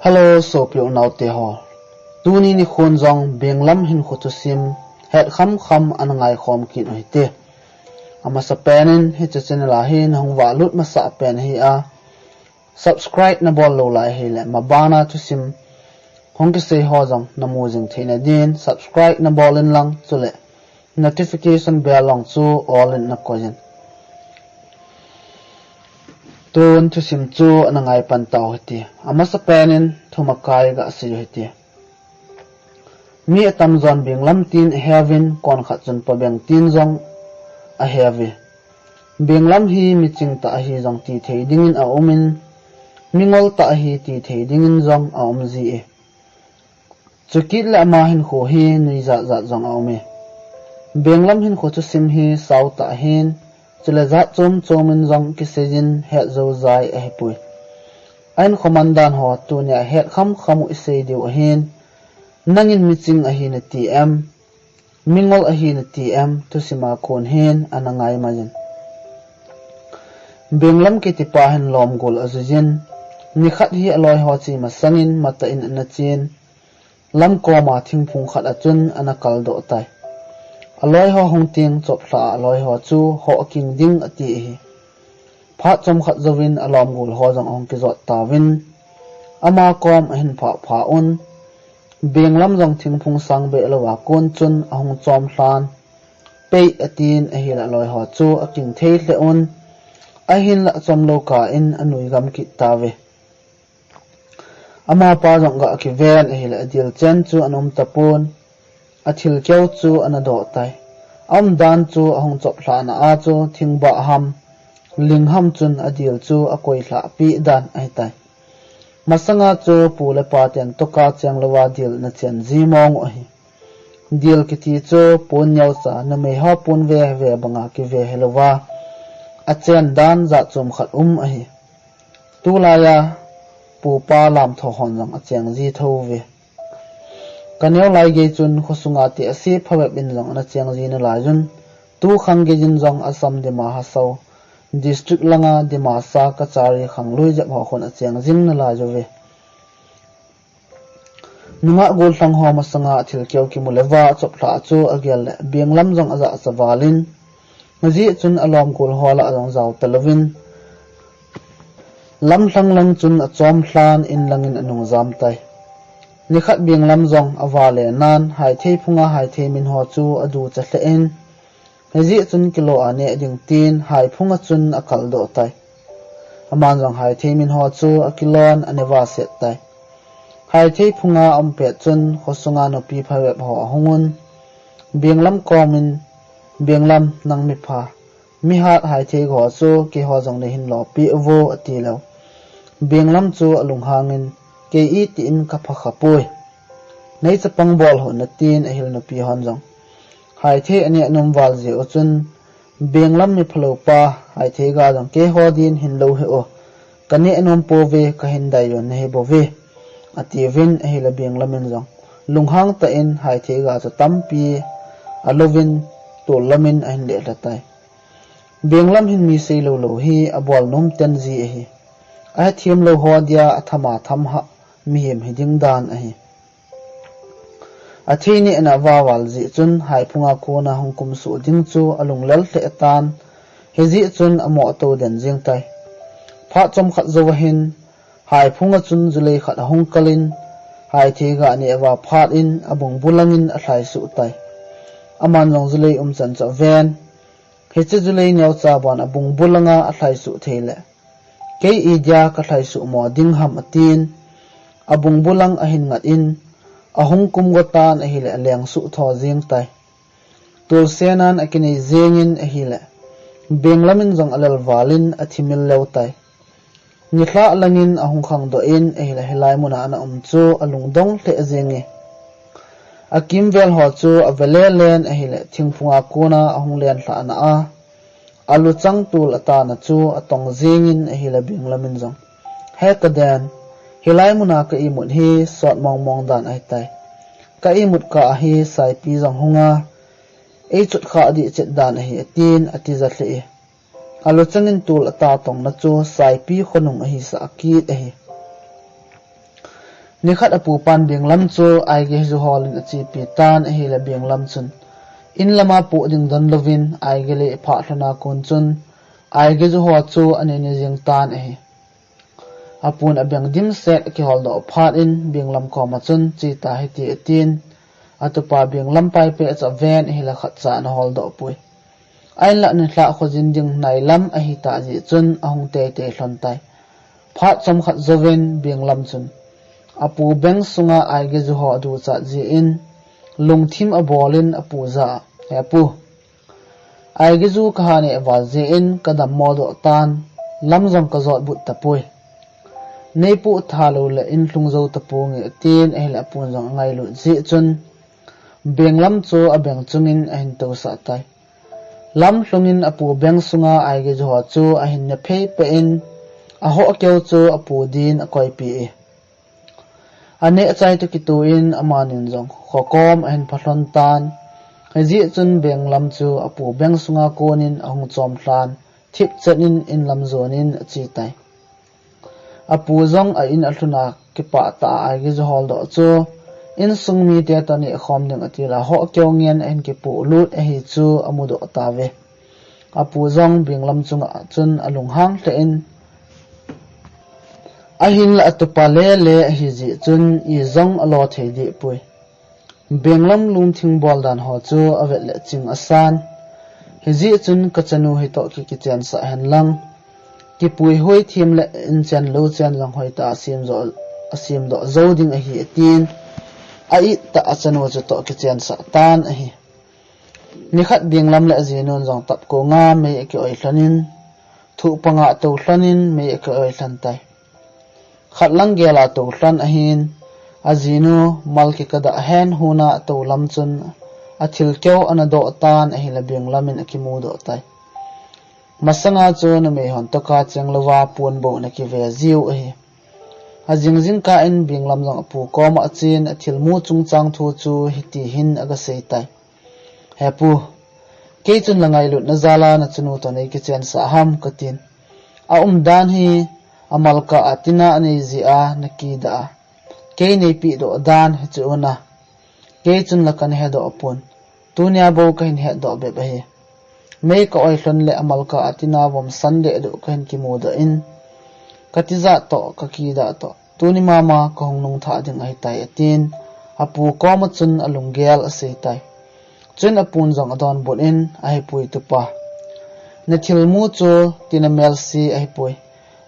Hello, so pio nau te ho. Tuni ni khun zong benglam hin khutu sim het kham anangai khom kin oi te. Ama sa penin hi cha channel a hin hong wa lut ma sa pen hi a. Subscribe na bol lo lai hi le mabana tu sim hong ki se ho zong na mu jing theina din subscribe na bol in lang chule notification bell long chu all in na ko jin. Tun tu sim chu anangai pan tau heti ama sa penin thumakai ga si heti mi atam zon benglam tin heaven kon khat chun pa beng tin zong a heavy benglam hi mi ching ta hi zong ti thei dingin a omin mingol ta hi ti thei dingin zong a om ji e chukit la ma hin kho hi nui za zong a ome benglam hin kho chu sim hi sau ta hin chule za chomin zong ki sejin he zo zai a hepui ain khomandan ho tu nya het kham ise diu hin nangin miching a hin tm mingol a hin tm tu sima kon hin anangai majin benglam ki tipa hin lom gol azujin ni khat hi aloi ho chi masangin mata in na chin lam ko ma thingphung khat achun anakal do tai aloi ho hong ting chop hla aloi ho chu ho king ding ati hi pha chom khat zawin alom gul ho jang ong ki zot tawin ama kom hin pha on benglam jong thingphung sang be lawa kon chun ahong chom hlan pe atin a hil aloi ho chu aking thei hle on a hin la chom lo ka in anui gam ki tawe ama pa jong ga ki ven a hil adil chen chu anom tapon athil keu chu anado tai am dan chu ahong chop hla na a chu thingba ham lingham chun adil chu akoi hla pi dan ai tai masanga chu pule paten toka changlawa dil na chen ji mong ohi dil ki ti chu pon nyau cha na me ha pon ve banga ki ve helowa a chen dan za chum khat ahi tu la ya pu pa lam tho hon jang a cheng ji tho ve kaneu lai ge chun khosunga ti asi phawe bin jong na cheng ji na la jun tu khang ge jin jong asam de ma ha so district langa dimasa kachari khanglui ja ho khon a cheng jing na la jove nunga gol thang ho masanga thil keu ki mulewa chop thla chu agel benglam jong aza chawalin ngaji chun alom gol hola jong zaw talovin lam thlang lang chun a chom hlan in langin anung jam tai nikhat benglam jong awale nan hai thei phunga hai thei min ho chu adu cha hle en ngaji chun kilo ane ding tin hai phunga chun akal do tai aman jong hai thei min ho chu akilon anewa set tai hai thei phunga ampet chun khosunga no pi phawe ho hongun benglam komin benglam nang mi pha mi hat hai thei go chu ki ho jong ne hin lo pi vo ati lo benglam chu alung hangin ke i ti in ka pha khapoi nei chapang bol ho na tin a hil no pi hon jong hai thei ani anum wal je o chun benglam mi phalo pa hai thei ga jong ke ho din hin lo he o kani anom po ve ka hin dai yon ne bo ve ati vin a hila benglam in jong lunghang ta in hai thei ga cha tampi alovin to lamin a hin le la tai benglam hin mi sei lo lo hi abol nom ten ji hi a thiam lo ho dia athama tham ha mi hem hiding dan a hi athini ana wawal ji chun hai phunga ko na hongkum su ding chu alung lal hle tan hezi chun amo to den jing tai pha chom khat zo hin hai phunga chun zulei khat hong kalin hai thega ni awa phat in abung bulangin a thlai su tai aman jong zulei chan cha ven heche zulei nyau cha ban abung bulanga a thlai su thele ke idia ka thlai su mo ding ham atin abung bulang a hin ngat in ahong kum gotan a hile leng su tho jing tai tul senan akini zengin a hile benglamin jong alal walin athimil lew tai nithla langin ahong khang do in a hile helai muna ana chu alung dong hle zengi akim vel ho chu avele len a hile thingphunga kona ahong len hla na a alu chang tul ata na chu atong zengin a hile benglamin jong hekaden hilai muna ka imut hi sot mong dan ai tai ka imut ka hi sai pi jong hunga ei chut kha di chet dan hi tin ati za hle alo changin tul ata tong na chu sai pi khonung hi sa ki hi nikhat apu pan binglam chu ai ge zu holin achi pi tan a hi la binglam chun in lama pu ding don lovin ai ge le pha thlana kun chun ai ge zu ho chu ane ne jing tan a hi apun abeng dim set ki hol do phat in binglam ko ma chun chi ta hi ti tin atupa binglam pai pe cha ven hi la khat cha na hol do pui ai la ni hla khojin ding nai lam a hi ta ji chun ahung te te hlon tai phat chom khat zoven binglam chun apu beng sunga ai ge zu ho du cha ji in lungthim a bolin apu za apu ai ge zu ka ne wa ji in kadam mo do tan lam jong ka zot but tapui nei pu thalo la in hlung zo tapu nge tin a hela pun jong ngai lu ji chun benglam chu a beng chungin a hin to sa tai lam hlungin apu beng sunga ai ge zo chu a hin na phei pe in a ho keu chu apu din a koi pi e ane achai to ki tu in amanin jong khokom a hin phahlon tan haji chun benglam chu apu beng sunga konin ahung chom hlan thip chenin in lam zonin chi tai apu zong a in althuna ki pa ta ai ge zo hol do chu in sungmi te tani khom ding atila ho kyongyen en ki pu lut a hi chu amudo ta ve apu zong binglam chunga chun alung hang tle in ahin la atupa le le hi ji chun I zong alo thei di pui benglam lung thing bol dan ho chu avet le ching asan hi ji chun ka chanu hi to ki chen sa hen lang ki pui hoi thim le in chen lo chen lang hoi ta asim do zo ding a hi tin ai ta achanu chu to ki chen sa tan a hi nikhat binglam le azinon jong tap ko nga me ki oi hlanin thu panga to hlanin me ki oi hlan tai khatlang gela to hlan a hin azinu malki kada hen huna to lam chun athil keu ana do tan a hi la binglamin akimu do tai masanga chu na me hon to ka chenglawa pun bo na ki ve ziu a hi ajing jing ka in binglam jong apu ko ma chin athil mu chung chang thu chu hiti hin aga sei tai hepu ke chun langai lut na zala na chunu to nei ki chen sa ham katin a dan hi amalka atina ani zia nakida ke nei pi do dan hi chuna ke chun la kan he do apun tunia bo kan he do be be me ka oi hlon le amalka atina bom sande do kan ki mu do in katiza to kakida to tuni mama ko hongnung tha ding ai tai atin apu ko ma chun alungel ase tai chun apun jong adon bot in ai pui tu pa na thil mu chu tinamel si ai pui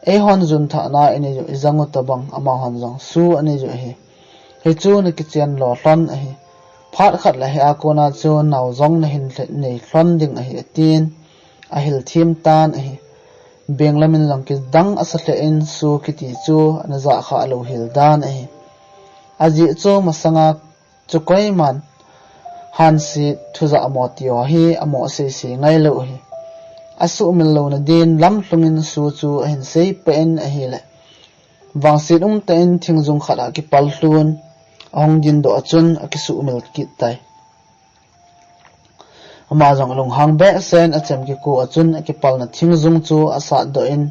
e hon jun tha na ene jo izangu tabang ama hon jong su ane jo he chu na ki chen lo hlon a hi phat khat la he akona chu naw jong na hin nei hlon ding a hi atin a hil thim tan a hi benglamin jong ki dang asahle in su kiti chu na za kha lo hil dan a hi aji chu masanga chu koi man hansi thuza amotio hi amo se ngai lo hi asu min lo na din lam hlungin su chu hin sei pen a hi le wangsit ten thingjung khala ki pal hlun ong din do chun akisu mil ki tai ama jong long hang be sen achem ki ko achun ki pal na thingjung chu asa do in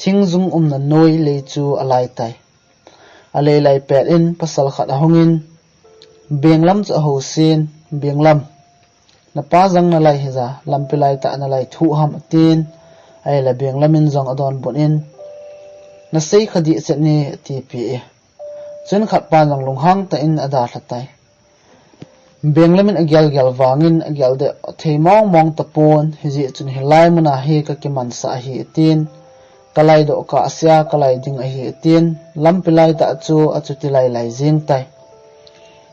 thingjung na noi le chu alai tai alei lai pet in pasal khat hongin benglam cha ho sin benglam na pa jang na lai hiza lampilai ta na lai thu ham tin ai la benglamin jong adon bon in na sei khadi cheni TP chun khat pa jang lunghang ta in ada thatai benglamin agyal gyal wangin agyal de theimong mong tapon hiji chun hilai muna he ka kiman sa hi tin kalai do ka asya kalai ding a hi tin lampilai ta chu achutilai lai jing tai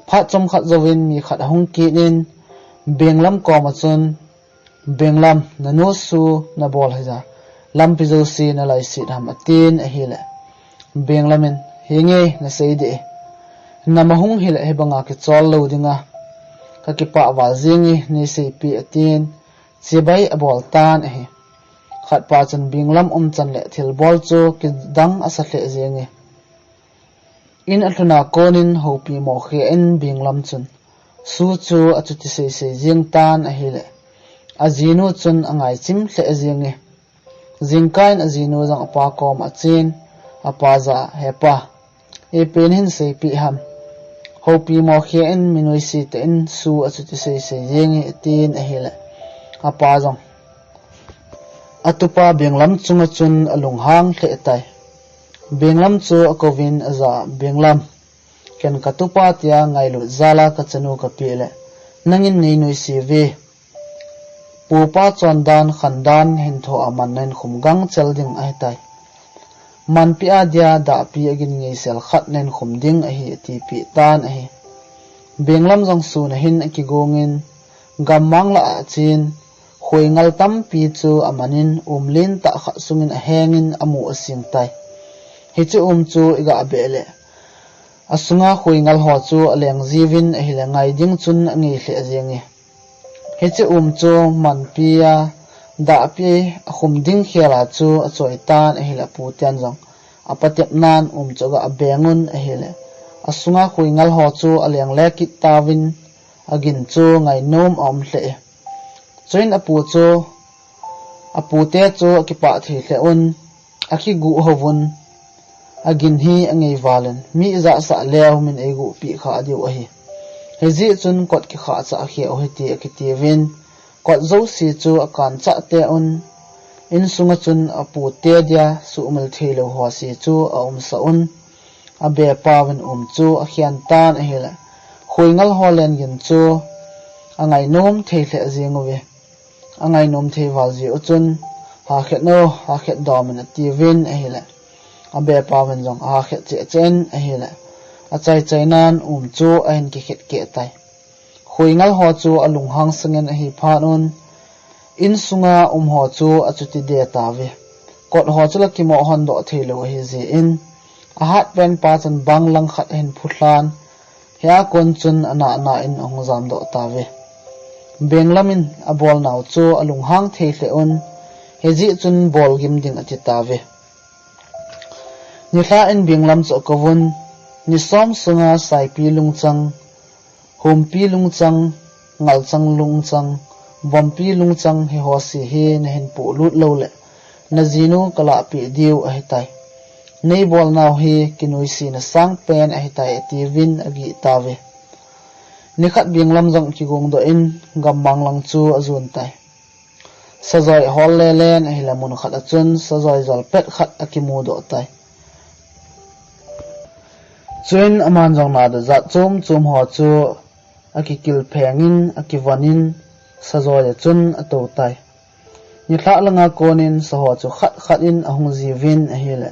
pha chom khat zawin mi khat hong ki nin benglam ko ma chun benglam na no su na bol haja lampi zo si na lai si ham atin a hi le benglamin hinge na sei de na mahung hil he banga ki chol lo dinga ka ki pa wa zingi ni sei pi atin chibai abol tan a hi khat pa chan benglam chan le thil bol chu ki dang asa hle zingi in athuna konin hopi mo khe en benglam chun su chu achuti sei jing tan a hi le azinu chun angai chim hle zingi zingkain azinu jang apa kom achin apa za hepa e pen hin sei pi ham ho pi mo khe en minoi si te in su achuti sei sei yengi tin a hele apa jong atupa benglam chunga chun alung hang hle tai benglam chu akovin aza benglam ken katupa tia ngailu zala ka chanu ka pile nangin nei noi si ve pupa chondan khandan hin tho aman nen khumgang chelding ai tai man pi adia da pi agin ngei sel khat nen khumding a hi ti pi tan a hi benglam jong su na hin ki gongin gammang la chin khoingal tam pi chu amanin umlin ta kha sungin a hengin amu asing tai hi chu chu iga bele asunga khoingal ho chu aleng jiwin a hilangai ding chun ngi hle ajengi hi chu chu man pia da pi khum ding khela chu achoi tan a hila pu tian jong apatep nan chu ga abengun a hile asunga khoingal ho chu aleng le ki tawin agin chu ngai nom om hle choin apu chu apu te chu ki pa thi hle un akhi gu hovun agin hi angei valen mi za sa lew min egu pi kha diu a hi hezi chun kot ki kha cha khe o heti akiti win kot zo si chu akan cha te un in sunga chun apu te dia su umel thelo ho si chu a sa un abe pawin chu a khian tan a hela khoingal holen gin chu angai nom theile ajengowe angai nom thei walji uchun ha khet no ha khet domin ti win a hela abe pawin jong a khet che chen a hela a chai chainan chu a hin ki khet ke tai khoingal ho chu alung hang sangen a hi phanon in sunga ho chu achuti de tawe kot ho chula ki mo hon do thelo hi ji in a hat pen pa chan bang lang khat hin phutlan hya kon chun ana na in ong jam do tawe benglamin a bol naw chu alung hang theile on heji chun bol gim ding ati tawe ni kha in benglam chu kovun ni som sunga sai pi lungchang hom pi lungchang ngal chang lungchang bom pi lungchang he ho si he na hin pu lut lo le na zinu kala pi diu a hitai nei bol naw hi kinoi si na sang pen a hitai ti win agi tawe ni khat benglam jong ki gong do in gammang lang chu azun tai sajoi hol le len a hilamun khat achun sajoi jol pet khat akimu do tai chuin aman jong na da za chum ho chu akikil phengin akiwanin sajoi chun ato tai ni thla langa konin saho chu khat in ahung jiwin a hile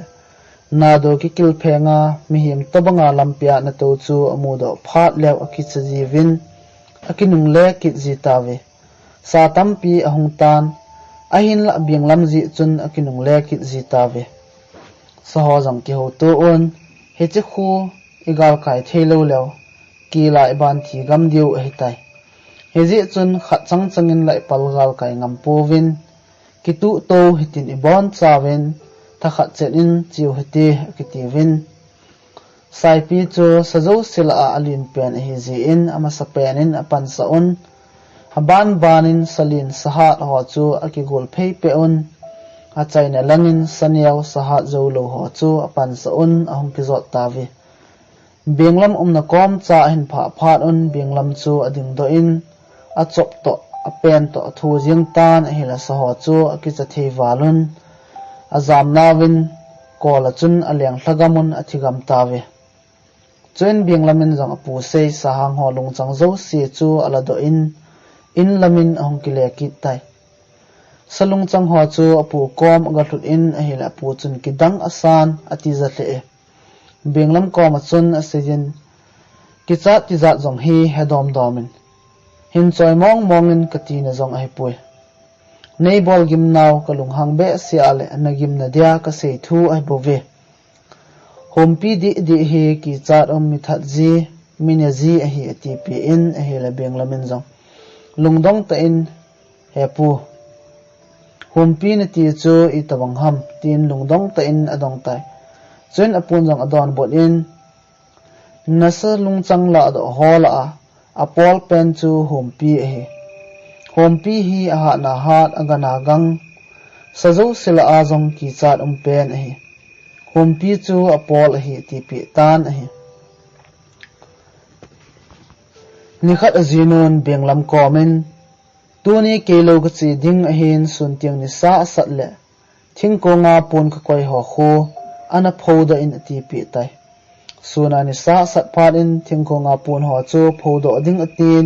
na do kikil phenga mihim tobanga lampia na to chu amudo phat lew akicha jiwin akinung le ki jitawe sa tampi ahung tan ahin la binglam ji chun akinung le ki jitawe saho jang ki ho to on heche khu igal kai thelo lew ki lai ban thi gam diu a hitai heji chun khat changin lai palgal kai ngam povin kitu to hitin ibon chawen ta khat chen in chiu heti kitivin sai pi chu sajo sila alin pen hi ji in ama sa pen in apan sa on haban banin salin sahat ho chu akigol phei pe on a chaina langin saniaw sahat zo lo ho chu apan sa on ahum ki zot tawi benglam umna kom cha hin phat on benglam chu ading do in a chop to a pen to thu jing tan a hila sa ho chu akicha thei walun azam nawin kola chun aleng hlagamun athigam tawe chen benglamin jang apu sei sahang ho lungchang zo si chu alado in lamin ahong kile ki tai salungchang ho chu apu kom aga thut in a hila apu chun kidang asan ati zatle benglam kom chun asejin kicha ti za jong hi hedom domin hin choi mongin katina jong ai pui nei bol gim naw kalung hang be siale nagim na dia ka sei thu ai bove hompi di he ki chat mi that ji minaji a hi ati pi in a hela benglamin jong lungdong ta in hepu hompi na ti chu i tawang ham tin lungdong ta in adong tai chen apun jong adon bot in nasa lungchang la do hola apol pen chu hompi a hi hompi hi aha na hat agana gang sajo sila azong ki chat pen hi humpi chu apol hi ti pi tan hi nikhat azinun benglam komen tuni kelo ka chi ding ahin sun tiang ni sa sat le thingkonga pon ka koi ho khu ana phoda in ti pi tai suna ni sa sat phat in thingkonga pon ho chu phodo ding atin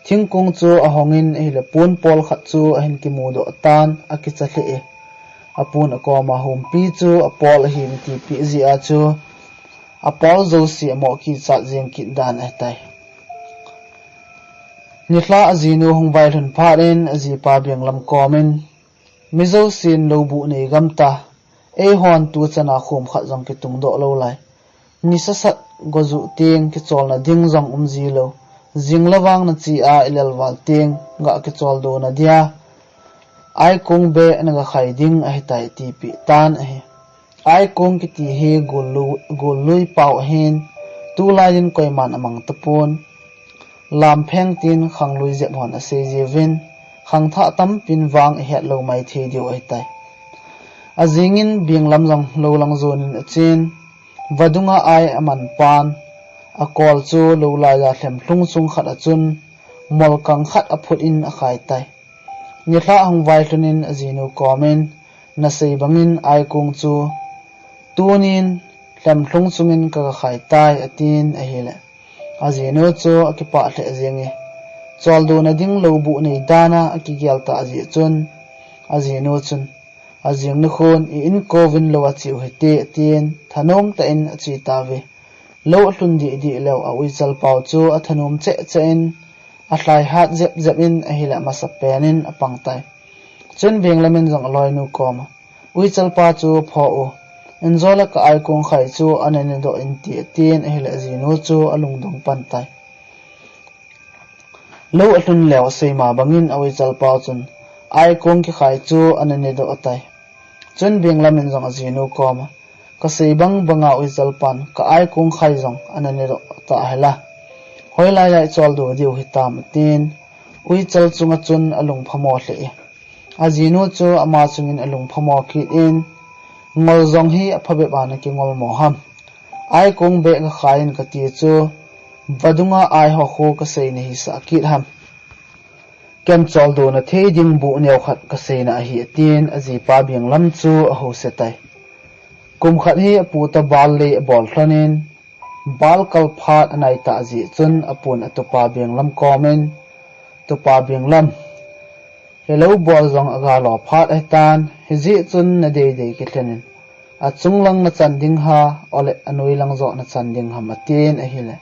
thingkong chu ahongin ehile pon pol khat chu ahin ki mu do tan akicha hle e apun akoma humpi chu apol hi ti pi zi a chu apol zo si mo ki cha jeng ki dan ai tai nithla azinu hongwai hlun pharin azi pa benglam komen mizo sin lobu nei gamta e hon tu chana khum khat jong ki tung do lo lai ni sa sat gozu teng ki chol na ding jong umji lo jinglawang na chi a ilelwal teng nga ki chol do na dia ai kong be na ga khai ding a hitai ti pi tan a he ai kong ki ti he golui pau hen tu lain koi man amang tapon lam pheng tin khang lui je hon a se je vin khang tha tam pin wang het lo mai the dio ai tai azingin binglam jong lo lang zon in chen vadunga ai aman pan akol chu lo la ya thlem thlung chung khat a chun mol kang khat a phut in a khai tai nithla hongwai thunin azinu komen na sei bangin ai kong chu tunin thlem thlung chungin ka khai tai atin a hele azinu chu akipa hle zengi choldu na ding lobu nei dana akigyal ta azi chun azinu chun azing na khon in kovin lo achi hete tin thanom ta in achi ta ve lo hlun di lo a uichal pau chu a thanom che in a hlai hat zep in a hila masapenin a pangtai chun benglamin jong loi nu koma uichal pa chu pho o enjola ka ai kong khai chu anani do in ti tin a hila zinu chu alung dong pantai lo hlun lew seima bangin a uichal pa chun ai kong ki khai chu anani do atai chun benglamin jong azinu koma ka seibang banga uichal pan ka ai kong khai jong anani do ta hela hoila ya chol do diu hitam tin uichal chunga chun alung phamo hle azinu chu ama chungin alung phamo ki in ngol zong hi aphabe bana ki ngol mo ham ai kong be nga khain ka ti chu vadunga ai ho kho ka sei ni sa ki ham kem chol do na the ding bu neu khat ka sei na hi tin azi pa biang lam chu a ho se tai kum khat hi pu ta bal le bol thanin bal kal phat anai ta ji chun apun atupa biang lam komen tupa biang lam hello bol jong aga lo phat ai tan hiji chun na de ki thlenin a chunglang na chanding ha ole anoi lang zo na chanding ham atin a hile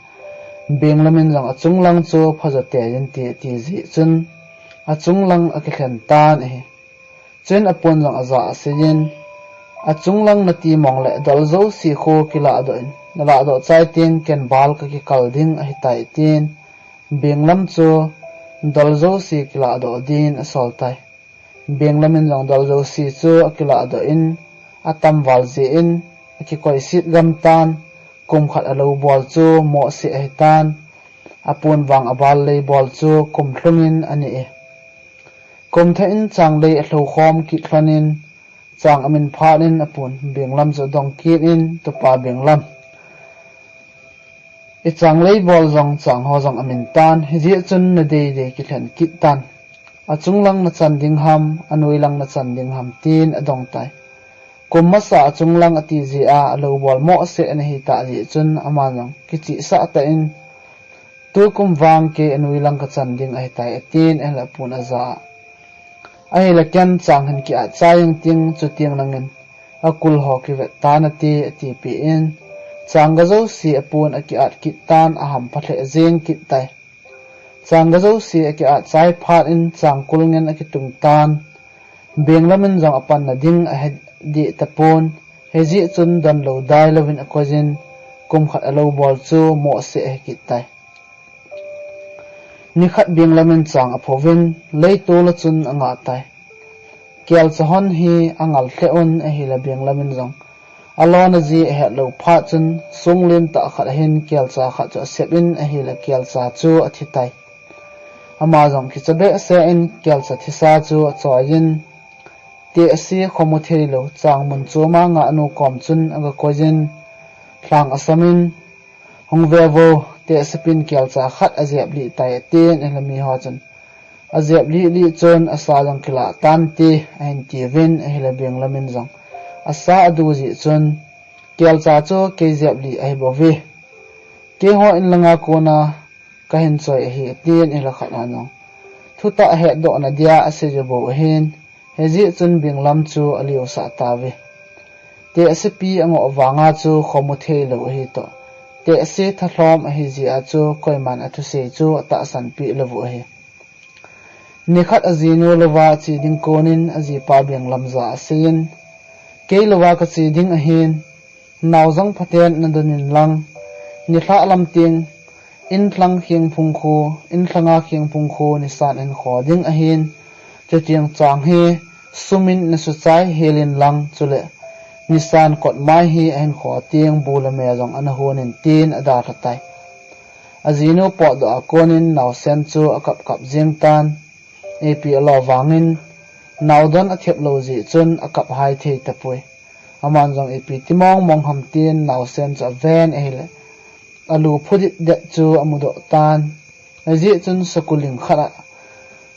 benglamin jong a chunglang chu phajate yin ti ji chun a chunglang a ki thlen tan e chen apon jong aza asin a chunglang na ti mong le dal zo si kho kila do in na la do chai ting ken bal ka ki kal ding a hitai tin benglam chu dal zo si kila do din asol tai benglamin jong dal zo si chu akila do in atam wal je in ki koi sit gam tan kum khat alo bol chu mo se ai tan apun wang abal le bol chu kum thlungin ani e kum tha in chang le hlo khom ki thlanin chang amin phanin apun benglam chu dong ki in to pa benglam e chang le bol jong chang ho jong amin tan hi chun na de ki thlen ki tan a chunglang na chanding ham anoi lang na chanding ham tin adong tai kumasa chunglang ati ji a alo bol mo se ani hi ta ji chun amanang kichi sa ta in tu kum wang ke anoi lang ka chanding ai tai atin ela puna za ai la ken chang han ki a chayang ting chu ting nangin akul ho ki ve tan ati pi in chang ga zo si apun aki at ki tan aham pathe zeng ki tai chang ga zo si aki at chai phat in chang kulngen aki tung tan benglamin jong apan na ding a di tapon heji chun dan lo dai lovin akozin kum khat alo bol chu mo se ki tai ni khat benglamin chang aphovin leito la chun anga tai kel chahon hi angal theon a hila benglamin jong alona ji he lo pha chun sunglen ta khat hin kel cha kha cha sepin a hila kel cha chu athitai ama jong ki chabe se in kel cha thisa chu choyin te asi khomu thei lo chang mun chu ma nga nu kom chun anga kojin thlang asamin hongvevo te asipin kyal cha khat azep li tai ten elami ho chun azep li chon asa jang kila tan te an ti ven hela beng lamin jang asa adu ji chon kyal cha cho ke zep li ai bo ve ke ho in langa kona ka hin choi hi ten ela khat anong thuta he do na dia ase je bo hin hezi chun beng lam chu aliu sa ta ve te asipi ango wanga chu khomu thei lo hi to te ase thlom hi ji a chu koiman athu se chu ta san pi lovu hi nikhat azinu lova chi ding konin azi pa beng lamza asin ke lova ka chi ding a hin nawjang phaten nadonin lang nithla lam ting in thlang khiang phung khu in thlanga khiang phung khu ni san en khoding a hin chetiang chang hi sumin na su chai helin lang chule nisan kot mai hi en kho tiang bulame jong an honin tin ada thatai azino po do akonin naw sen chu akap kap jeng tan ap lo wangin nawdon athep lo ji chun akap hai thei tapui aman jong ap timong mong ham tin naw sen cha ven ele alu phudit de chu amudo tan aji chun sakuling khara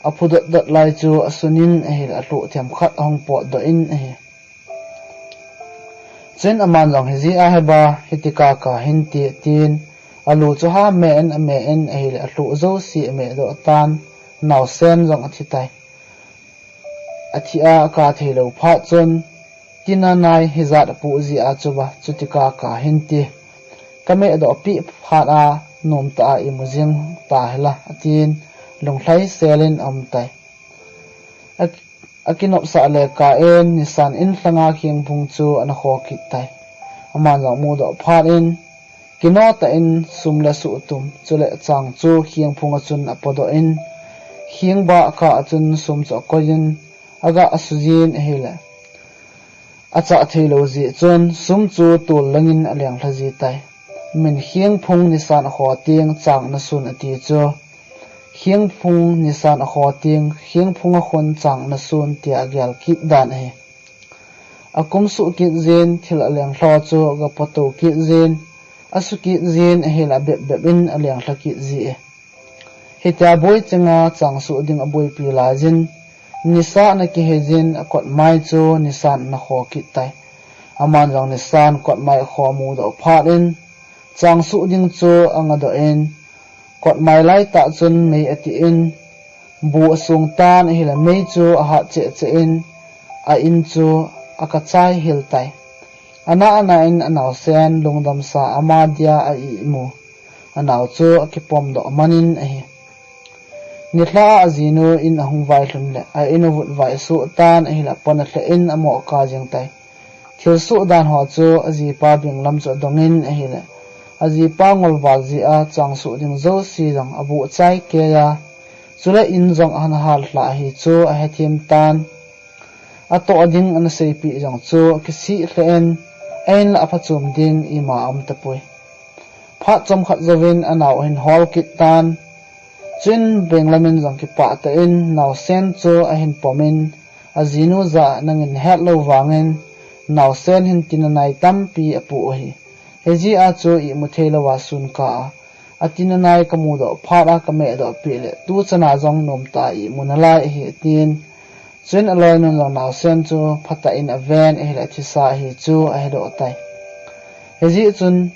apudot dot lai chu asunin ele atu them khat hong po do in e chen aman jong hezi a heba hitika ka hinti tin alu chu ha me en ele atu zo si me do tan naw sen jong athitai athia ka thelo pha chon tina nai hizat pu ji a chuba chutika ka hinti kame do pi pha a nom ta imujing ta hela atin lunghlai selin amtai akinop sa le ka en nisan in thlanga khiang phung chu an kho ki tai aman jong mu do pha in kino ta in sumla su tum chule chang chu khiang phung chun apodo in khiang ba ka chun sum cho koin aga asujin hela acha thelo ji chun sum chu tul langin alyang thaji tai min khiang phung nisan kho tiang chang na sun ati chu khiang phung nisan kho tiang khiang phung a khon chang na sun ti agyal ki dan he akum su ki zen thil alyang hlo chu ga poto ki zen asu ki zen hela be in alyang thaki ji hita boy chenga chang su ding aboy pi la jin nisa na ki hejin akot mai chu nisan na kho ki tai aman jong nisan kot mai kho mu do pharin chang su ding chu anga do en kot mai lai ta chun mei ati in bu sung tan hila mei chu a ha che in a in chu aka chai hil tai ana in anaw sen lungdam sa amadia a I mu anaw chu akipom do manin a hi nithla azinu in ahung vai hlun le a inuvut vai su tan a hila pon hle in amo ka jeng tai thil su dan ho chu azi pa bing lam chu dongin a hila azi pa ngol wal ji a chang su ding zo si jang abu chai ke ya chula in jong an hal hla hi chu a hetim tan ato ding an sei pi jang chu kisi hlen ein la phachum ding ima am tapui pha chom khat zawin anaw hin hol kit tan chin benglamin jang ki pa ta in naw sen chu a hin pomin azinu za nangin het lo wangin naw sen hin tinanai tampi apu hi heji a chu I muthela wa sun ka atinanai kamudo phara kame do pile tu chana jong nom ta I munala hi tin chin aloi non jong naw sen chu phata in aven hela thisa hi chu a hedo tai heji chun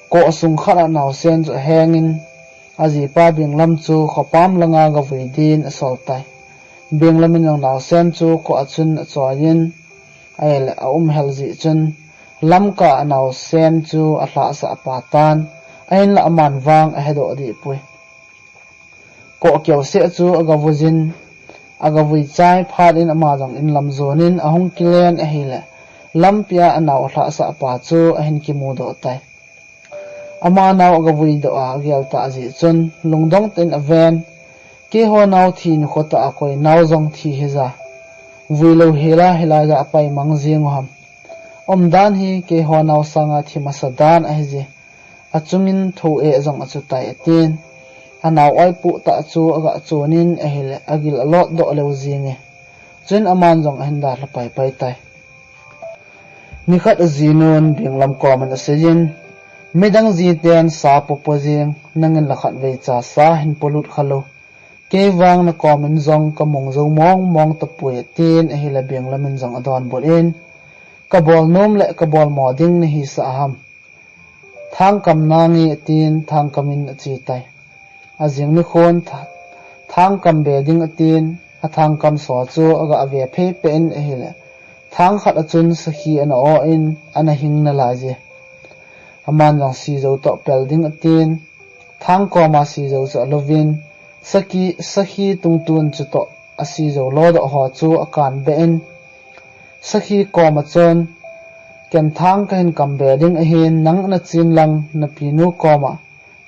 ko sung khara naw sen chu hangin azi pa benglam chu khopam langa ga voidin asol tai benglamin jong naw sen chu ko achun achoyin aile helji chun lamka naw sen chu ahla sa patan ain la aman wang a hedo di pui ko kyau se chu aga vujin aga vui chai pharin ama jong in lam zonin ahung kilen a hile lampia anaw hla sa pa chu a hin ki mu do tai ama naw aga vui do a gyal ta ji chun lungdong ten aven ke ho naw thin khota a koi naw jong thi heza vui lo hela ja pai mang jing ham omdan hi ke ho naw sanga thi masadan a heje achungin tho e jong achu tai tin anaw ai pu ta chu aga chunin a hile agil lot do lo jinge chen aman jong hen da la pai pai tai ni khat zinon binglam comment asejin midang ziten sa popozing nangin la khat ve cha sa hin polut khalo ke wang na comment jong ka mong zo mong ta pui tin hi la binglamin jong adon bol in ka bol nom le ka bol moding ni hi sa ham thang kam nangi tin thang kamin chi tai azing ni khon thang kam beding atin a thang kam so chu aga ave phe pen hele thang khat achun sakhi ana o in ana hing na la je aman jong si zo to pelding atin thang ko ma si zo cha lovin sakhi tungtun chu to asi zo lo do ho chu akan be in sakhi ko ma chon ken thang kain kam beding a hin nang na chin lang na pinu ko ma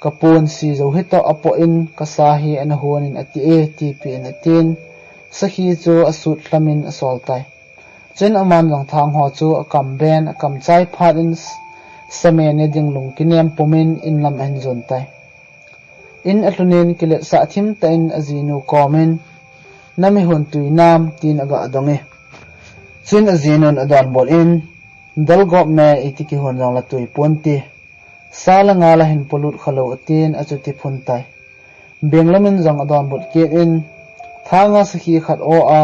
kapun si zo hito apo in kasahi an honin ati e ti pi na tin sakhi chu asut lamin asol tai chen aman long thang ho chu akam ben akam chai phat in samene ding lung kinem pomin in lam en zon tai in atlunin kile sa thim ta in azinu komen nami hon tuinam tin aga adonge chin azinon adan bol in dal gop me itiki hon jong la tui ponti sala ngala hin polut khalo atin achuti phuntai benglamin jong adon bot ke in thanga sakhi khat o a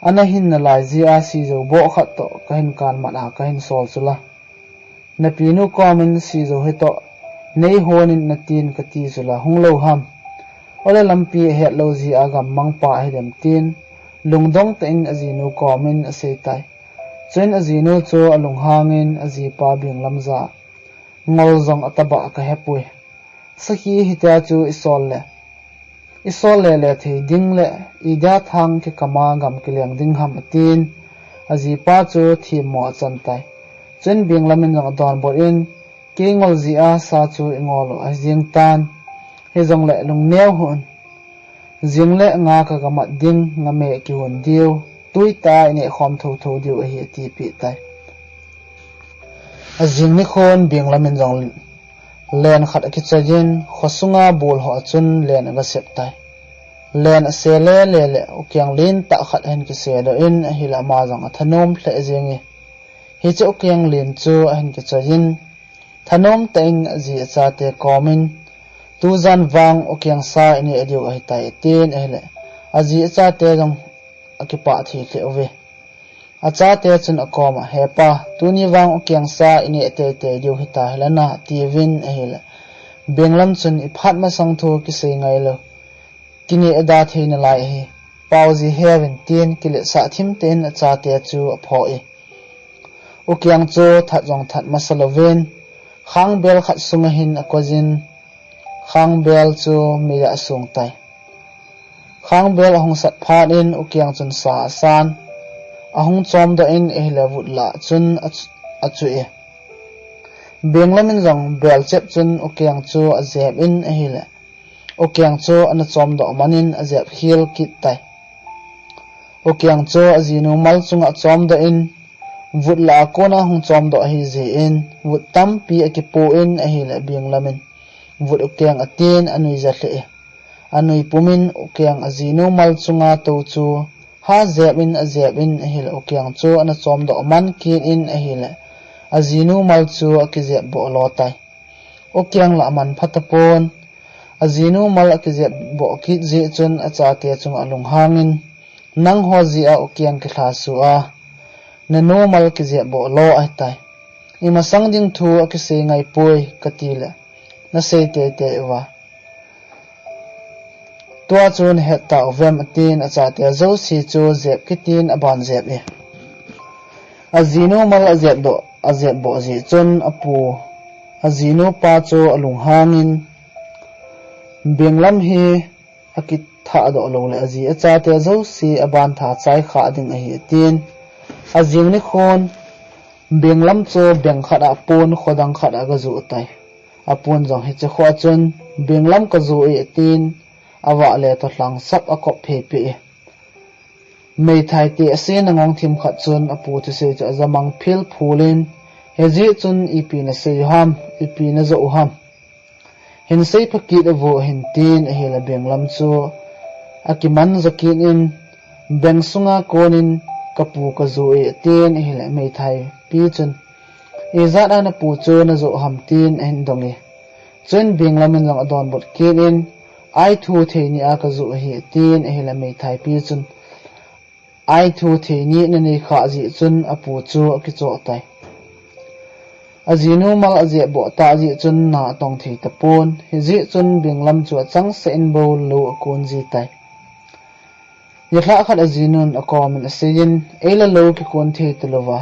ana hin na lai ji a si zo bo khat to kahin kan mana kahin sol chula na pinu komen si zo hito nei honin na tin kati chula hunglo ham ola lampi he lo ji agam mangpa hedem tin lungdong ta in azinu komen aseitai chen azinu chu alung hangin azi pa bing lamza ngol zong ataba ka hepui sakhi hita chu isol le thei ding le ida thang ke kama gam kileng ding ham atin azi pa chu thi mo chantai chen bing lamin jong don bor in ke ngol ji a sa chu ngol a jing tan he jong le lung neu hun jing le nga ka gama ding nga me ki hon diu tuita ne khom tho diu hi ti pi tai azing ni khon bing lamin jong len khat ki chajin khosunga bol ho chun len ga sep tai len se le ukyang lin ta khat hen ki se do in hila ma jong athanom hle zengi hi chu ukyang lin chu hen ki chajin thanom ta in ji cha te komin tu zan wang ukyang sa ni ediu ai tai tin hele aji cha te jong akipa thi hle ove acha te chun akoma hepa tuni wang ukyang sa ini te diu hita helana tivin ehila benglam chun iphat ma sangtho ki sei ngai lo kini ada theina lai hi pauji heaven tin kile sa thim ten acha te chu apho e ukyang chu that jong that masaloven khang bel khat sunga hin akozin khang bel chu mira sung tai khang bel hong sat phat in ukyang chun sa san ahung chom da in ehla vutla chun achu e benglamin jong bel chep chun ukyang chu azeb in ehla ukyang chu an chom da manin azeb hil kit tai ukyang chu azinu mal chunga chom da in vutla kona hung chom da hi je in vut tam pi akipo in ehla benglamin vut ukyang atin anui zahle anui pumin ukyang azinu mal chunga to chu ha zebin azebin ahil ukyang chu ana chom do man kin in ahil azinu mal chu akizeb bo lotai ukyang la man phatapon azinu mal akizeb bo ki je chun acha te chung alung hangin nang ho ji a ukyang ki thlasu a na no mal kizeb bo lo ai tai ima sangding thu akise ngai poi katila na sei te wa tua chun heta ovem atin acha te zo si chu zep kitin aban zep e azino mal azep bo ji chun apu azino pa chu alung hangin benglam hi akit tha do lo le aji acha te zo si aban tha chai kha ding a hi tin azing ni khon benglam chu beng khada pon khodang khada ga zu tai apun jong hi che kho chun benglam ka zu e tin awa le to hlang sap akop phe pe mei thai te asen ngong thim khat chun apu ti se cha zamang phil phulin heji chun ipi na se ham ipi na zo ham hin sei phakit avo hin tin a hela benglam chu akiman zakin in beng sunga konin kapu ka zo e ten hi le mei thai pi chun e zat ana pu chu na zo ham tin en dongi chun bing lamin long adon bot kin in ai thu the ni a ka zo hi tin hi le mei thai pi chun ai thu the ni na nei kha ji chun apu chu ki cho tai azinu mal aje bo ta ji chun na tong thei tapon hi ji chun bing lam chu chang se in bo lo kon ji tai yakha khat azinun akomin asin ela lo ki kon thei tlowa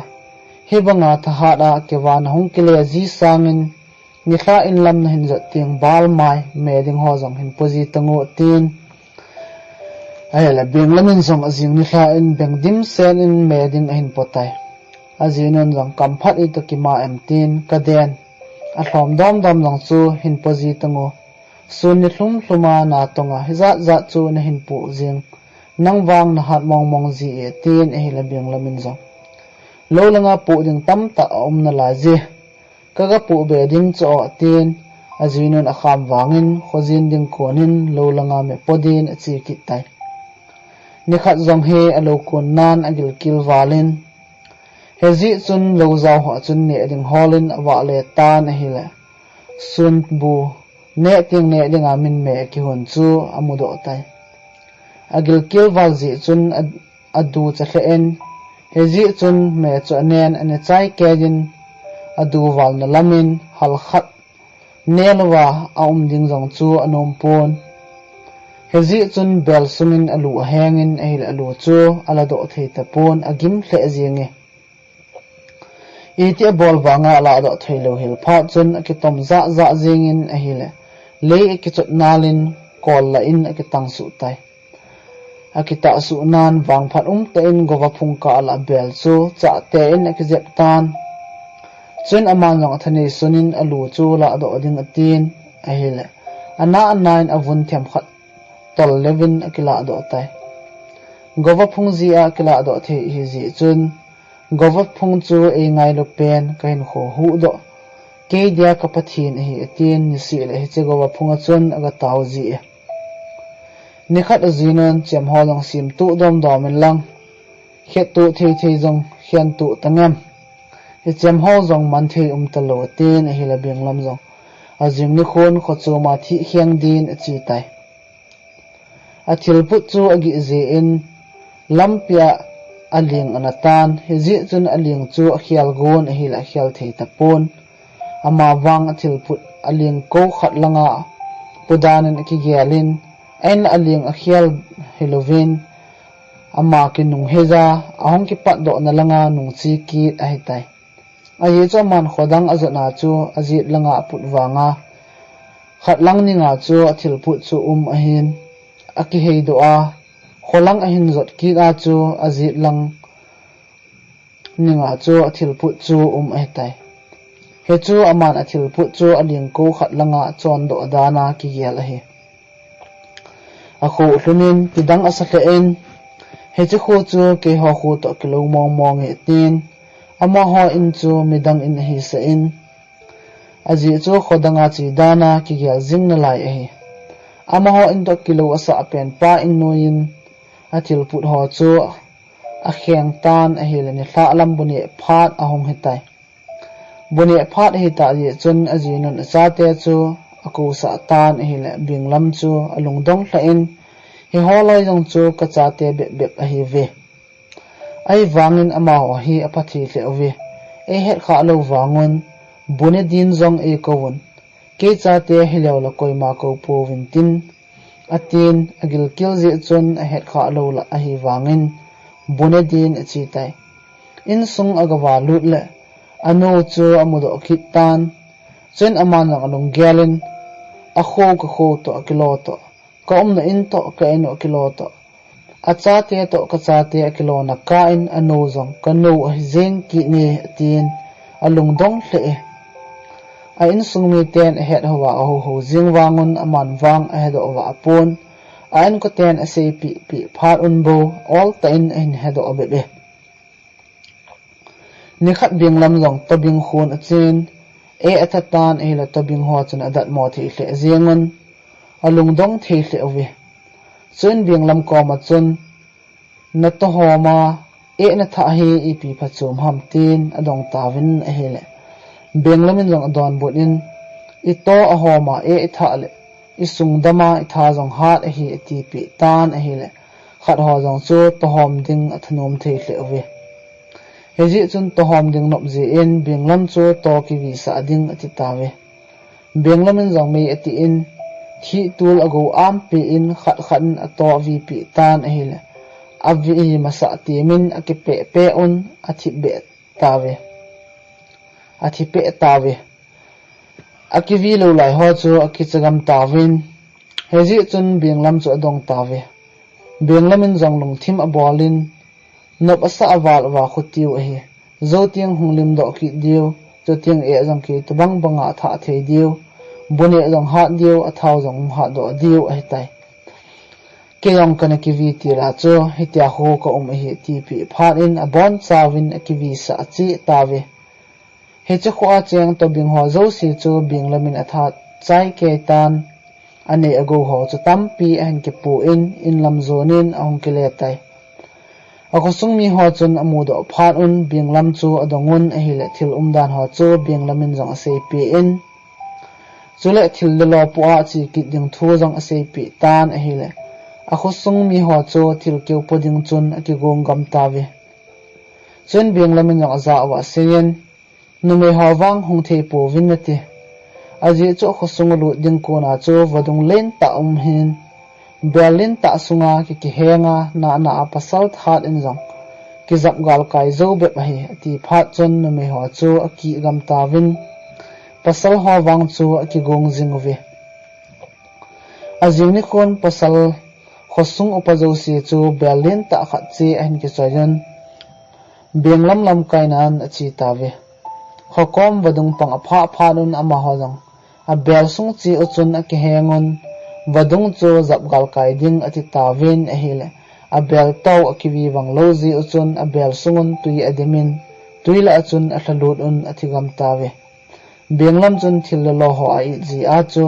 hebanga thahada kewan hong kile ji sangin nikha in lam na hin za ting bal mai meding ho jong hin poji tango tin ayala beng lamin jong azing nikha in beng dim sen in meding hin potai azinun jong kamphat i to kima em tin kaden a hlom dom dom jong chu hin poji tango sun ni hlum hluma na tonga hizat za chu na hin pu jing nang wang na hat mong mong ji e tin e la beng lamin jong lo langa pu ding tam ta na la ji kaga pu be ding cho tin azinun akham wangin khojin ding konin lo langa me podin chi kitai nikhat jong he alo kon nan agil kil walin hezi chun lo zaw ho chun ne ding holin awa le tan hi le sun bu ne ting ne ding amin me ki hon chu amudo tai agil kil wal ji chun adu chahle en hezi chun me chu nen ane chai kejin adu wal na lamin hal khat nelwa aum ding jong chu anom pon hezi chun bel sumin alu hangin ahil alu chu ala do thei tapon agim hle jinge iti bol wanga ala do thei lo hil pha chun akitom za za jingin ahile le akichot nalin kol la in akitang su tai akita su nan wang phat te in gova phungka ala bel chu cha te in akizep tan chun aman long thani sunin alu chu la do ding atin ahile ana nine avun them khat tol levin akila do tai gova phungji akila do the hi ji chun gova phung chu e ngai lo pen kain kho hu do ke dia kapathin hi atin ni si le hi che gova phunga chun aga taw ji nikhat azinon chem holong sim tu dom dom in lang khet tu thei thei jong hian tu tangam he chem ho jong man thei talo tin hi la beng lam jong azing ni khon kho chu ma thi hiang din chi tai athil put chu agi ze in lampia aling anatan he ji chun aling chu khial gon hi la khial thei tapon ama wang athil put aling ko khat langa pudanin ki gelin en aling akhial helovin ama ki nung heza ahong ki pat do na langa nung chi ki ahitai aye cho man khodang azona chu azit langa put wanga khat lang ni nga chu athil put chu ahin aki hei do a kholang ahin zot ki a chu azit lang ni nga chu athil put chu ahitai he chu aman athil put chu aling ko khat langa chon do dana ki gel ahi akho hlunin pidang asakhain hechi kho chu ke ho khu to kilo mong mong e tin ama ho in chu midang in hi sa in aji chu khodanga chi dana ki gel jing na lai e ama ho in to kilo asa pen pa in noin athil put ho chu a kheng tan a helani thla lam buni phat ahong hitai buni phat hita ji chun aji nun cha te chu aku sa tan hile binglam chu alung dong hla in hi holai jong chu ka cha te be be a hi ve ai wangin ama ho hi apathi hle ve e het kha lo wangun bune din jong e kowun ke cha te hilaw la koima ko povin tin atin agil kil je chun a het kha lo la a hi wangin bune din chi tai in sung agawa lut le ano chu amudo khitan chen aman lang along gelin a kho to kilo to ka na in to ka eno kilo to a cha te to ka cha te kilo na ka in ano jong ka no zeng ki ne tin alung dong hle a in sung mi ten het hawa ho jing wangun aman wang a hedo wa apon a in ko ten ase pi phar un bo all tain in hedo be be ni khat bing lam jong to bing khun a chin e atatan e la to bing ho chun adat mo thi hle zengun alung dong thi hle we chun bing lam ko ma chun na to homa e na tha hi ipi phachum ham tin adong tawin a hele benglamin jong adon botin I to a homa e tha le isung dama I tha jong hat a hi tipi tan a hele khat ho jong chu to hom ding athanom thei hle we heji chun to hom ding nop je in benglam chu to ki vi sa ding ati tawe benglamin jong mei ati in thi tul ago am pe in khat khan ato vi pi tan a hele avi masa timin akipe pe on athi be tawe athi pe tawe akivi lo lai ho chu akichagam tawin heji chun benglam chu adong tawe benglamin jong long thim abolin nop asa awal wa khutiu a hi zo tiang hunglim do ki dio zo tiang e jong ki tubang banga tha thei dio bone jong ha dio a thau jong ha do dio a tai ke yong kana ki vi ti ra chu hitia ho ko hi ti pi phan in a bon chawin a ki vi sa chi tawe he chu khwa cheng to bing ho zo si chu benglamin a tha chai ke tan ane ago ho chu tampi an ke pu in lam zonin ong ke le tai akosung mi ho chun amudo phan un benglam chu adongun a hile thil umdan ho chu benglamin jong ase pi in chule thil de lo pu a chi ki ding thu jong ase pi tan a hile akosung mi ho chu thil keu poding chun aki gong gam tawe chun benglamin jong za wa seyen nume hawang hung the po vinati aji chu khosung lu ding ko na chu vadung len ta hin berlin ta sunga ki henga na pasal that in jong ki zap gal kai zo be hi ti phat chon nume ho chu aki gam tawin pasal hawang chu aki gong jing we azini kon pasal khosung upajo si chu berlin ta khat che an ki chayan benglam lam kainan achi tawe hokom vadung pang apha phanun ama hojang a bel sung chi uchun a ki hengon vadung chu zap gal kai ding ati tawin a hele a bel taw a ki wi wang loji uchun a bel sungun tui ademin tuila achun a thalut un athigam tawe benglam chun thil lo ho ai ji a chu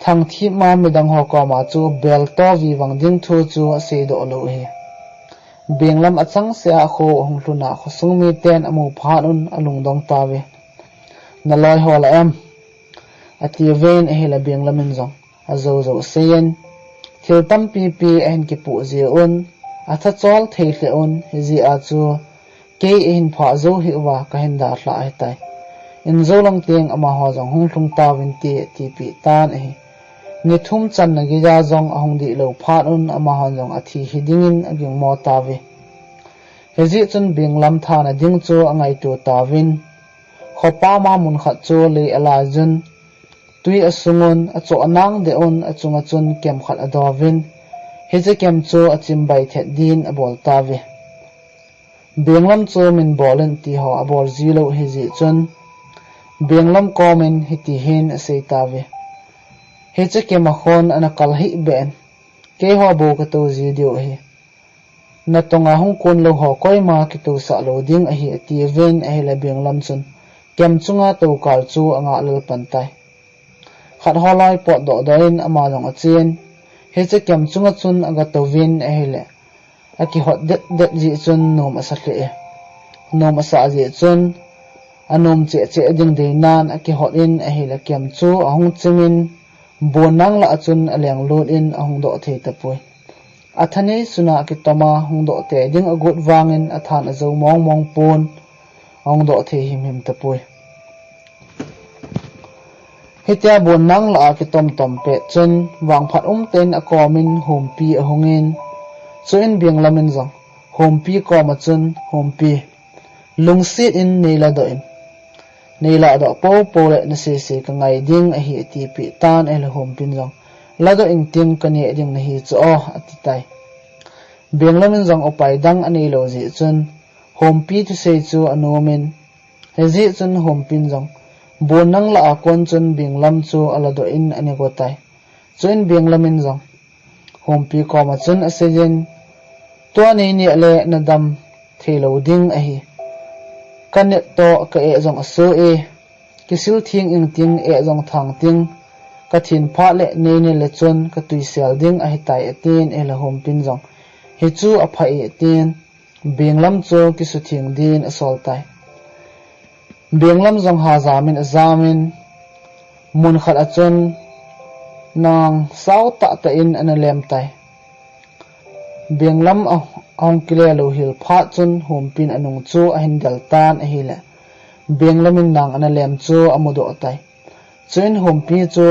thang thi ma midang ho ko ma chu bel to wi wang ding thu chu se do lo he benglam achang se a kho hong hluna khosung mi ten amu phanun alung dong tawe naloi hola em ati ven a hela benglamin jong azo zo seyen thil tam pi pi en ki pu je on atha chol thei hle on ji a chu ke in pha zo hi wa ka hin da hla ai tai in zo long teng ama ho jong hung thung tawin ti pi tan hi ni thum chan na gi ja jong ahong di lo phat un ama hon jong athi hidingin aging mo tawe heji chun benglam thana ding chu angai tu tawin khopa ma mun khat chu le ala jun tui asungon acho anang de on achunga chun kem khat adawin heje kem chu achim bai the din abol tawe benglam chu min bolen ti ho abol zilo heji chun benglam komen hiti hin ase tawe heche ke makhon ana kalhi ben ke ho bo ka to ji dio hi na tonga hung kon lo ho koi ma ki to sa lo ding a hi ti ven a hela benglam chun kem chunga to kal chu anga lal pantai khat holai pot do doin ama jong achen heche kem chunga chun aga to vin a hele aki hot det ji chun nom asa hle nom asa ji chun anom che ding de nan aki hot in a hela kem chu ahung chimin bonang la achun aleng lot in ahung do thei tapoi athane suna ki toma hung do te ding agut wangin athan azo mong pon hung do thei him tapoi hitia bonang la ki tom pe chun wang phat ten akomin hompi ahungin chuin benglamin jong hompi ko ma chun hompi lungsit in neila do in neila do po le na se ka ngai ding a hi ti pi tan el hom pin jong lado ing tim kani ding na hi chu o ati tai benglamin jong opai dang ani lo ji chun hom pi tu se chu anomin heji chun hom pin jong bonang la akon chun benglam chu alado in ani go tai chun benglamin jong hom pi ko ma chun asejen to ni le nadam thelo ding a hi kanet to ka e jong aso e kisil thing ing ting e jong thang ting ka thin pha le ne le chon ka tui sel ding a hitai atin e la hom pin jong hi chu a phai tin benglam chu ki su thing din asol tai benglam jong ha zamin azamin mun khat achon nang sau ta ta in analem tai benglam ong kile lo hil pha chun humpin anung chu a hindal tan a hila benglamin nang analem chu amudo tai chuin humpi chu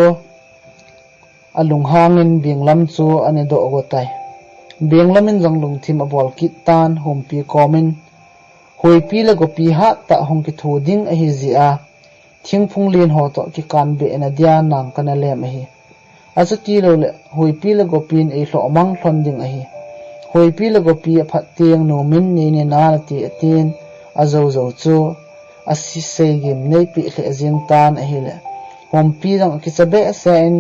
alung hangin benglam chu ane do go tai benglamin jong lungthim abol kit tan humpi komin hoipi la gopi ha ta hong ki thoding a hi zia thingphung lin ho to ki kan be na dia nang kana lem a hi achuti lo le hoipi la gopin e hlo mang hlon ding a hi hoipi la gopi a phat tiang no min ni ne na ti atin azo zo chu asi se gem nei pi hle jing tan a hi le hompi jong ki chabe asa in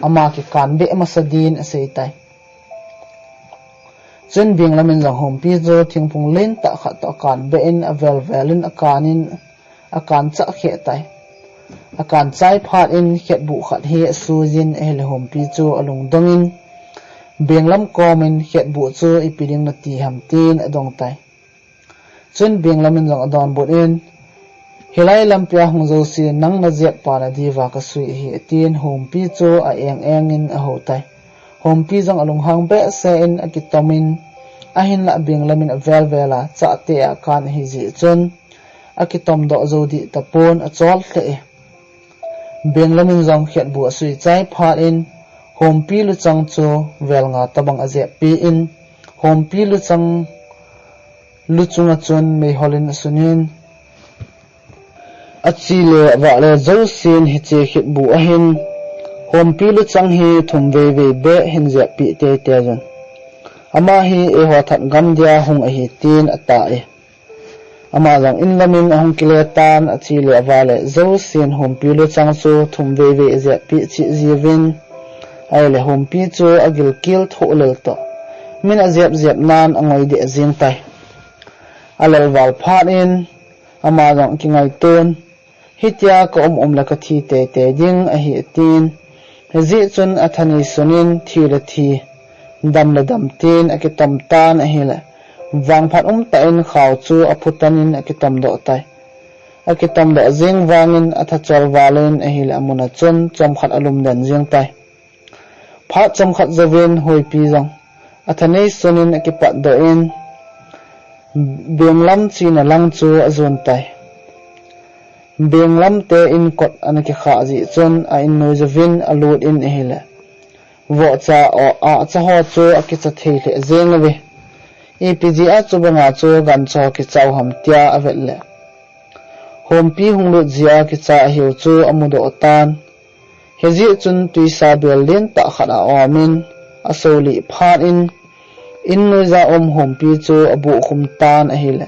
ama ki kan be masadin asei tai chen benglamin jong hompi zo thingphung len ta kha to kan be in avel velin akanin akan cha khe tai akan chai phat in khet bu khat hi sujin ele hompi chu alung dongin benglam komin khet bu chu ipiding na ti ham tin adong tai chen benglamin jong adon bot in hilai lampia hungzo si nang na jet pa na diwa ka sui hi tin hompi chu a eng in a ho tai hompi jong alung hang be se in akitomin ahin la benglamin avel vela cha te a kan hi ji chon akitom do zodi tapon a chol hle benglamin jong khet bu sui chai phat in hompi lu chang chu vel nga tabang aje pi in hompi lu chunga chon me holin sunin achile wa le zo sin hi che khit bu a hin hompi lu chang hi thum ve ve be hin je pi te te jon ama hi e ho that gam dia hung a hi tin ata e ama jang in lamin hung kile tan achile wa le zo sin hompi lu chang chu thum ve ve je pi chi jivin ai le hompi chu agil kil tho lel to min a zep nan angoi de jing tai alal wal phat in ama jang ki ngai ton hitia ko la ka thi te te ding a hi tin hezi chun athani sunin thi la thi dam la dam tin akitam tan a hi la wang phat ta in khaw chu aputanin akitam do tai akitam do jing wangin athachal walin a hi la amuna chun chom khat alum dan jing tai pha chom khat zawin hoi pi jong athani sunin akipat do in benglam china lang chu azun tai benglam te in kot anaki kha ji chon a in noi zawin alut in ehila wo cha o a cha ho chu akicha thei le zeng we epg a chu banga chu gan cho ki chau ham tia avelle hompi hunglu zia ki cha hiu chu amudo tan hezi chun tuisa bel len ta khana amin asoli phan in noi za hompi chu abu khum tan ahile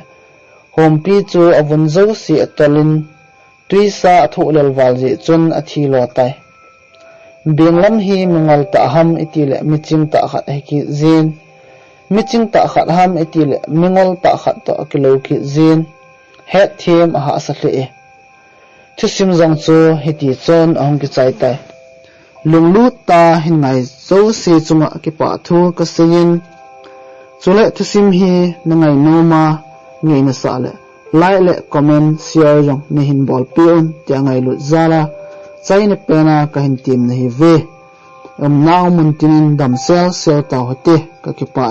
hompi chu avun zo si atolin tuisa thu lel wal ji chun athi lo tai benglam hi mangal ta ham itile miching ta khat ki zin miching ta khat ham itile mingol ta khat to kilo ki zin het them a ha sa hle thusim jong chu heti chon ahong ki chai tai lunglu ta hinai zo se chunga ki pa thu ka singin chule thusim hi nangai noma ngei na sale like le comment share jong ne hin bol pion tia ngai lu zala chai ne pena ka hin tim ne hi ve naw mun tin dam sel ta hote ka ki pa